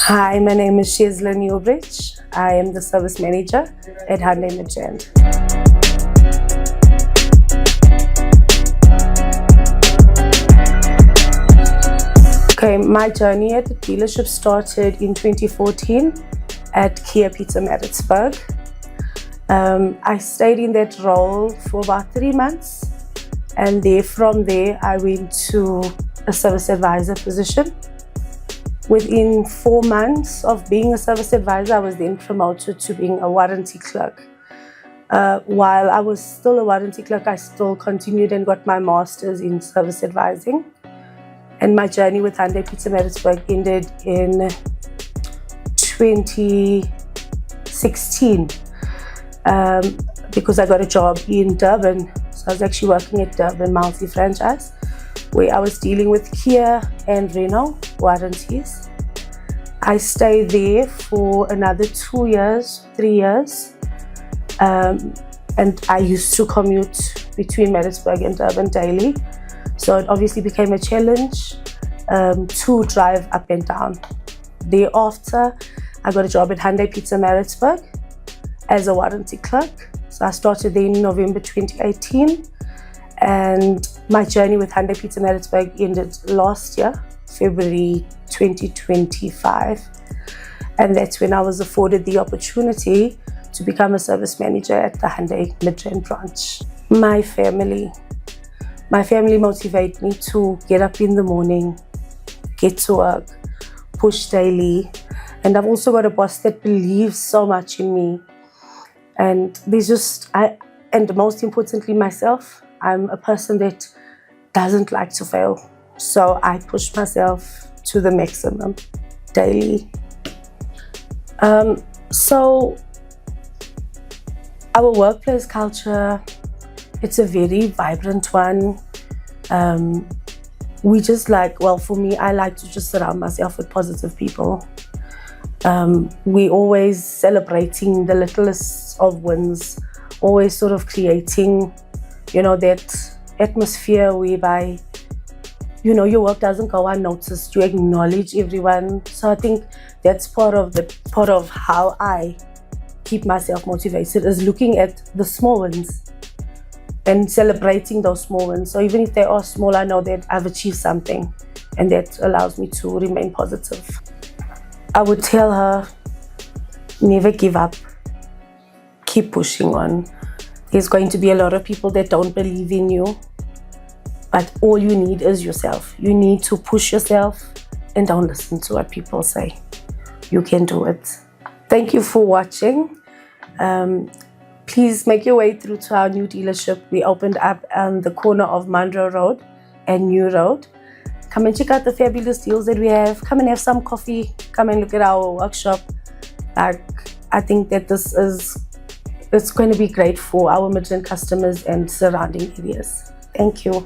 Hi, my name is Chezlynn Ullbricht. I am the service manager at Hyundai Midrand. Okay, my journey at the dealership started in 2014 at Kia Pietermaritzburg. I stayed in that role for about 3 months, and from there I went to a service advisor position. Within 4 months of being a service advisor, I was then promoted to being a warranty clerk. While I was still a warranty clerk, I still continued and got my master's in service advising. And my journey with Hyundai Pietermaritzburg ended in 2016 because I got a job in Durban. So I was actually working at Durban multi-franchise, where I was dealing with Kia and Renault warranties. I stayed there for another 2 years, 3 years, and I used to commute between Maritzburg and Durban daily. So it obviously became a challenge to drive up and down. Thereafter, I got a job at Hyundai Pietermaritzburg as a warranty clerk. So I started there in November 2018, and my journey with Hyundai Pietermaritzburg ended last year, February 2025. And that's when I was afforded the opportunity to become a service manager at the Hyundai Midrand branch. My family motivate me to get up in the morning, get to work, push daily. And I've also got a boss that believes so much in me. And and most importantly, myself, I'm a person that doesn't like to fail. So I push myself to the maximum daily. So our workplace culture, it's a very vibrant one. We just for me, I like to just surround myself with positive people. We always celebrating the littlest of wins, always sort of creating, that atmosphere whereby, your work doesn't go unnoticed. You acknowledge everyone. So I think that's part of how I keep myself motivated, is looking at the small wins and celebrating those small wins. So even if they are small, I know that I've achieved something, and that allows me to remain positive. I would tell her, never give up. Keep pushing on. There's going to be a lot of people that don't believe in you, but all you need is yourself. You need to push yourself and don't listen to what people say. You can do it. Thank you for watching. Please make your way through to our new dealership. We opened up on the corner of Monroe Road and New Road. Come and check out the fabulous deals that we have. Come and have some coffee. Come and look at our workshop. I think that it's going to be great for our Midrand customers and surrounding areas. Thank you.